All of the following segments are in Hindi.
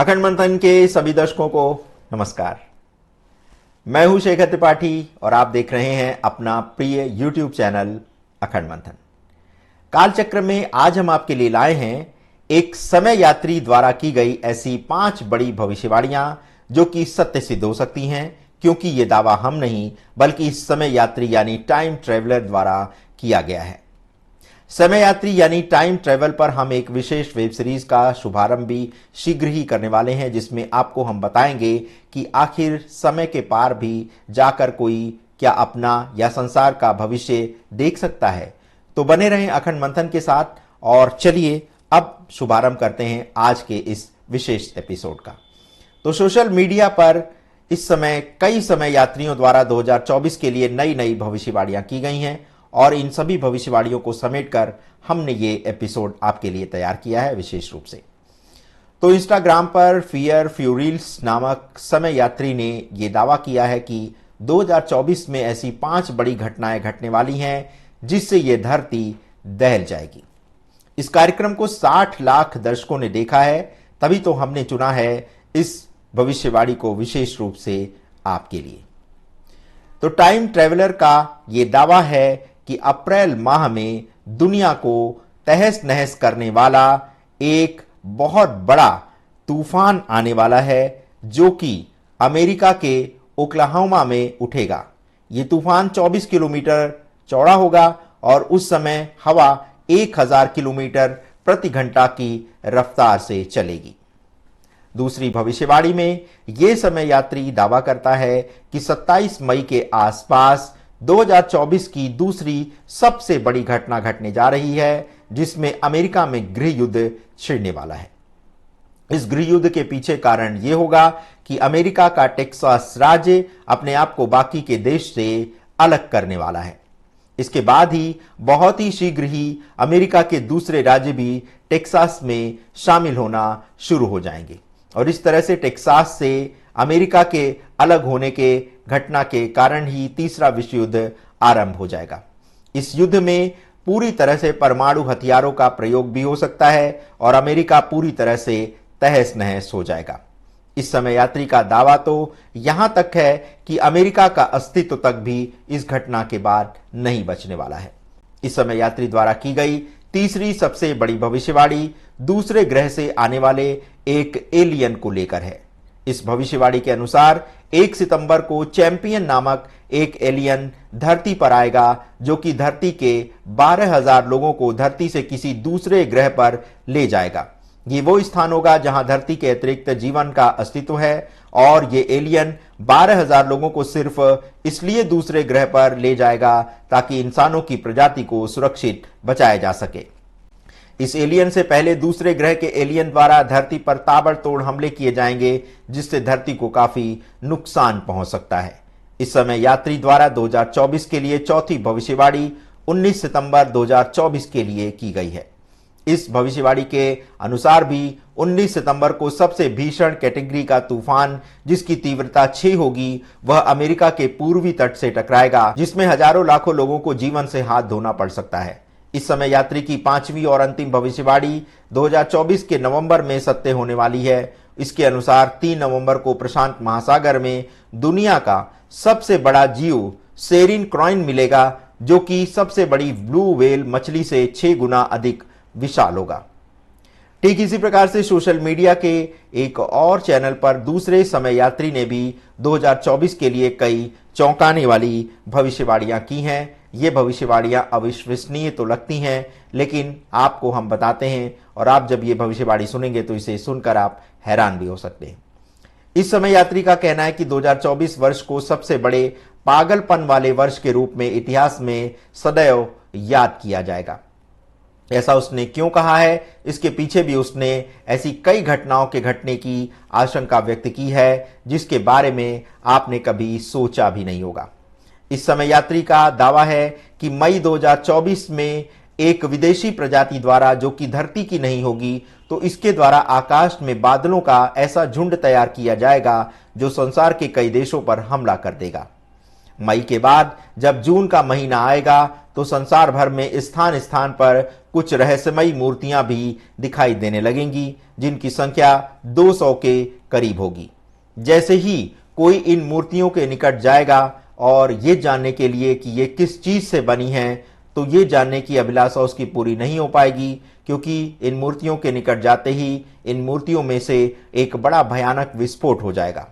अखंड मंथन के सभी दर्शकों को नमस्कार। मैं हूं शेखर त्रिपाठी और आप देख रहे हैं अपना प्रिय YouTube चैनल अखंड मंथन। कालचक्र में आज हम आपके लिए लाए हैं एक समय यात्री द्वारा की गई ऐसी 5 बड़ी भविष्यवाणियां जो कि सत्य सिद्ध हो सकती हैं, क्योंकि यह दावा हम नहीं बल्कि इस समय यात्री यानी टाइम ट्रेवलर द्वारा किया गया है। समय यात्री यानी टाइम ट्रेवल पर हम एक विशेष वेब सीरीज का शुभारंभ भी शीघ्र ही करने वाले हैं, जिसमें आपको हम बताएंगे कि आखिर समय के पार भी जाकर कोई क्या अपना या संसार का भविष्य देख सकता है। तो बने रहें अखंड मंथन के साथ और चलिए अब शुभारंभ करते हैं आज के इस विशेष एपिसोड का। तो सोशल मीडिया पर इस समय कई समय यात्रियों द्वारा 2024 के लिए नई नई भविष्यवाणियां की गई हैं और इन सभी भविष्यवाणियों को समेटकर हमने ये एपिसोड आपके लिए तैयार किया है विशेष रूप से। तो इंस्टाग्राम पर फियर फ्यूरिल्स नामक समय यात्री ने यह दावा किया है कि 2024 में ऐसी 5 बड़ी घटनाएं घटने वाली हैं जिससे ये धरती दहल जाएगी। इस कार्यक्रम को 60 लाख दर्शकों ने देखा है, तभी तो हमने चुना है इस भविष्यवाणी को विशेष रूप से आपके लिए। तो टाइम ट्रेवलर का यह दावा है कि अप्रैल माह में दुनिया को तहस नहस करने वाला एक बहुत बड़ा तूफान आने वाला है जो कि अमेरिका के ओक्लाहोमा में उठेगा। ये तूफान 24 किलोमीटर चौड़ा होगा और उस समय हवा 1000 किलोमीटर प्रति घंटा की रफ्तार से चलेगी। दूसरी भविष्यवाणी में यह समय यात्री दावा करता है कि 27 मई के आसपास 2024 की दूसरी सबसे बड़ी घटना घटने जा रही है, जिसमें अमेरिका में गृह युद्ध छिड़ने वाला है। इस गृह युद्ध के पीछे कारण यह होगा कि अमेरिका का टेक्सास राज्य अपने आप को बाकी के देश से अलग करने वाला है। इसके बाद ही बहुत ही शीघ्र ही अमेरिका के दूसरे राज्य भी टेक्सास में शामिल होना शुरू हो जाएंगे और इस तरह से टेक्सास से अमेरिका के अलग होने के घटना के कारण ही तीसरा विश्व युद्ध आरंभ हो जाएगा। इस युद्ध में पूरी तरह से परमाणु हथियारों का प्रयोग भी हो सकता है और अमेरिका पूरी तरह से तहस नहस हो जाएगा। इस समय यात्री का दावा तो यहां तक है कि अमेरिका का अस्तित्व तक भी इस घटना के बाद नहीं बचने वाला है। इस समय यात्री द्वारा की गई तीसरी सबसे बड़ी भविष्यवाणी दूसरे ग्रह से आने वाले एक एलियन को लेकर है। इस भविष्यवाणी के अनुसार 1 सितंबर को चैंपियन नामक एक एलियन धरती पर आएगा जो कि धरती के 12,000 लोगों को धरती से किसी दूसरे ग्रह पर ले जाएगा। ये वो स्थान होगा जहां धरती के अतिरिक्त जीवन का अस्तित्व है और ये एलियन 12,000 लोगों को सिर्फ इसलिए दूसरे ग्रह पर ले जाएगा ताकि इंसानों की प्रजाति को सुरक्षित बचाया जा सके। इस एलियन से पहले दूसरे ग्रह के एलियन द्वारा धरती पर ताबड़तोड़ हमले किए जाएंगे, जिससे धरती को काफी नुकसान पहुंच सकता है। इस समय यात्री द्वारा 2024 के लिए चौथी भविष्यवाणी 19 सितंबर 2024 के लिए की गई है। इस भविष्यवाणी के अनुसार भी 19 सितंबर को सबसे भीषण कैटेगरी का तूफान, जिसकी तीव्रता 6 होगी, वह अमेरिका के पूर्वी तट से टकराएगा, जिसमें हजारों लाखों लोगों को जीवन से हाथ धोना पड़ सकता है। इस समय यात्री की 5वीं और अंतिम भविष्यवाणी 2024 के नवंबर में सत्य होने वाली है। इसके अनुसार 3 नवंबर को प्रशांत महासागर में दुनिया का सबसे बड़ा जीव सेरिन क्रॉइन मिलेगा, जो कि सबसे बड़ी ब्लू व्हेल मछली से 6 गुना अधिक विशाल होगा। ठीक इसी प्रकार से सोशल मीडिया के एक और चैनल पर दूसरे समय यात्री ने भी 2024 के लिए कई चौंकाने वाली भविष्यवाणियां की हैं। ये भविष्यवाणियां अविश्वसनीय तो लगती हैं, लेकिन आपको हम बताते हैं और आप जब ये भविष्यवाणी सुनेंगे तो इसे सुनकर आप हैरान भी हो सकते हैं। इस समय यात्री का कहना है कि 2024 वर्ष को सबसे बड़े पागलपन वाले वर्ष के रूप में इतिहास में सदैव याद किया जाएगा। ऐसा उसने क्यों कहा है, इसके पीछे भी उसने ऐसी कई घटनाओं के घटने की आशंका व्यक्त की है जिसके बारे में आपने कभी सोचा भी नहीं होगा। इस समय यात्री का दावा है कि मई 2024 में एक विदेशी प्रजाति द्वारा, जो कि धरती की नहीं होगी, तो इसके द्वारा आकाश में बादलों का ऐसा झुंड तैयार किया जाएगा जो संसार के कई देशों पर हमला कर देगा। मई के बाद जब जून का महीना आएगा तो संसार भर में स्थान स्थान पर कुछ रहस्यमयी मूर्तियां भी दिखाई देने लगेंगी, जिनकी संख्या 200 के करीब होगी। जैसे ही कोई इन मूर्तियों के निकट जाएगा और ये जानने के लिए कि ये किस चीज से बनी हैं, तो ये जानने की अभिलाषा उसकी पूरी नहीं हो पाएगी, क्योंकि इन मूर्तियों के निकट जाते ही इन मूर्तियों में से एक बड़ा भयानक विस्फोट हो जाएगा।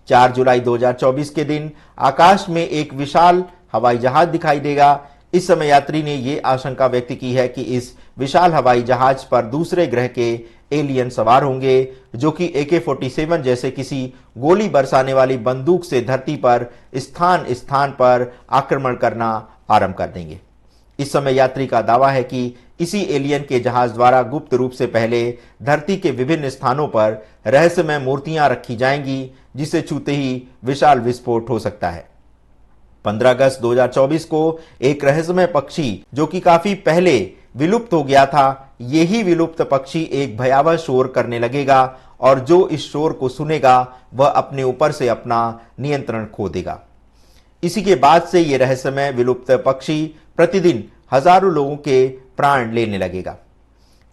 4 जुलाई 2024 के दिन आकाश में एक विशाल हवाई जहाज दिखाई देगा। इस समय यात्री ने ये आशंका व्यक्त की है कि इस विशाल हवाई जहाज पर दूसरे ग्रह के एलियन सवार होंगे, जो कि AK-47 जैसे किसी गोली बरसाने वाली बंदूक से धरती पर स्थान स्थान पर आक्रमण करना आरंभ कर देंगे। इस समय यात्री का दावा है कि इसी एलियन के जहाज द्वारा गुप्त रूप से पहले धरती के विभिन्न स्थानों पर रहस्यमय मूर्तियां रखी जाएंगी, जिसे छूते ही विशाल विस्फोट हो सकता है। 15 अगस्त 2024 को एक रहस्यमय पक्षी जो कि काफी पहले विलुप्त हो गया था, यही विलुप्त पक्षी एक भयावह शोर करने लगेगा और जो इस शोर को सुनेगा वह अपने ऊपर से अपना नियंत्रण खो देगा। इसी के बाद से यह रहस्यमय विलुप्त पक्षी प्रतिदिन हजारों लोगों के प्राण लेने लगेगा।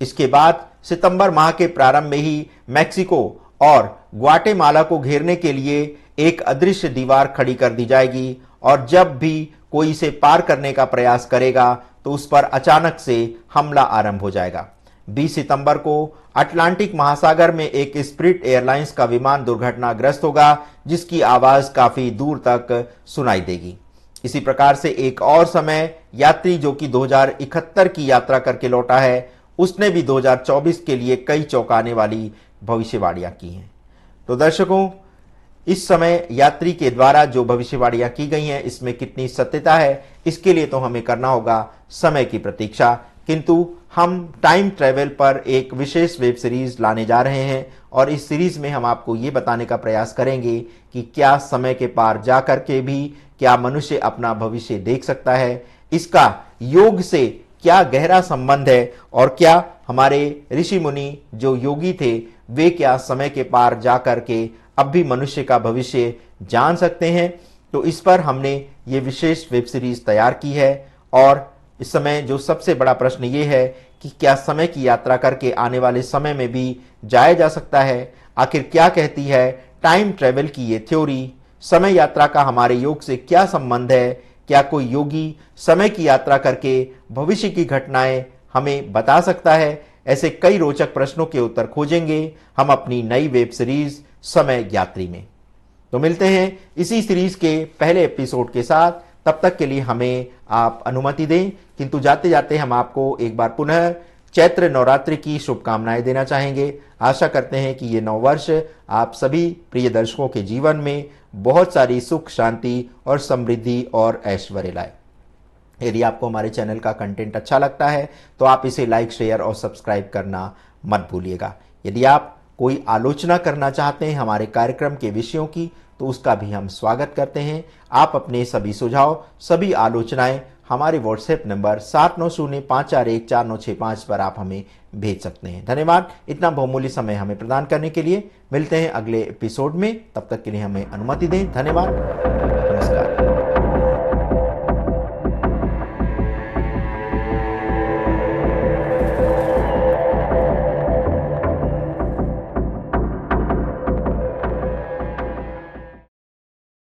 इसके बाद सितंबर माह के प्रारंभ में ही मैक्सिको और ग्वाटेमाला को घेरने के लिए एक अदृश्य दीवार खड़ी कर दी जाएगी और जब भी कोई इसे पार करने का प्रयास करेगा तो उस पर अचानक से हमला आरंभ हो जाएगा। 20 सितंबर को अटलांटिक महासागर में एक स्पिरिट एयरलाइंस का विमान दुर्घटनाग्रस्त होगा, जिसकी आवाज काफी दूर तक सुनाई देगी। इसी प्रकार से एक और समय यात्री जो कि 2071 की यात्रा करके लौटा है, उसने भी 2024 के लिए कई चौंकाने वाली भविष्यवाणियां की हैं। तो दर्शकों, इस समय यात्री के द्वारा जो भविष्यवाणियां की गई हैं, इसमें कितनी सत्यता है, इसके लिए तो हमें करना होगा समय की प्रतीक्षा। किंतु हम टाइम ट्रेवल पर एक विशेष वेब सीरीज लाने जा रहे हैं और इस सीरीज में हम आपको ये बताने का प्रयास करेंगे कि क्या समय के पार जाकर के भी क्या मनुष्य अपना भविष्य देख सकता है, इसका योग से क्या गहरा संबंध है और क्या हमारे ऋषि मुनि जो योगी थे वे क्या समय के पार जाकर के अब भी मनुष्य का भविष्य जान सकते हैं। तो इस पर हमने ये विशेष वेब सीरीज तैयार की है और इस समय जो सबसे बड़ा प्रश्न ये है कि क्या समय की यात्रा करके आने वाले समय में भी जाया जा सकता है। आखिर क्या कहती है टाइम ट्रेवल की ये थ्योरी, समय यात्रा का हमारे योग से क्या संबंध है, क्या कोई योगी समय की यात्रा करके भविष्य की घटनाएं हमें बता सकता है। ऐसे कई रोचक प्रश्नों के उत्तर खोजेंगे हम अपनी नई वेब सीरीज समय यात्री में। तो मिलते हैं इसी सीरीज के पहले एपिसोड के साथ, तब तक के लिए हमें आप अनुमति दें। किंतु जाते जाते हम आपको एक बार पुनः चैत्र नवरात्रि की शुभकामनाएं देना चाहेंगे। आशा करते हैं कि ये नववर्ष आप सभी प्रिय दर्शकों के जीवन में बहुत सारी सुख, शांति और समृद्धि और ऐश्वर्य लाए। यदि आपको हमारे चैनल का कंटेंट अच्छा लगता है तो आप इसे लाइक, शेयर और सब्सक्राइब करना मत भूलिएगा। यदि आप कोई आलोचना करना चाहते हैं हमारे कार्यक्रम के विषयों की, तो उसका भी हम स्वागत करते हैं। आप अपने सभी सुझाव, सभी आलोचनाएं हमारे व्हाट्सएप नंबर 7905414965 पर आप हमें भेज सकते हैं। धन्यवाद इतना बहुमूल्य समय हमें प्रदान करने के लिए। मिलते हैं अगले एपिसोड में, तब तक के लिए हमें अनुमति दें। धन्यवाद, नमस्कार।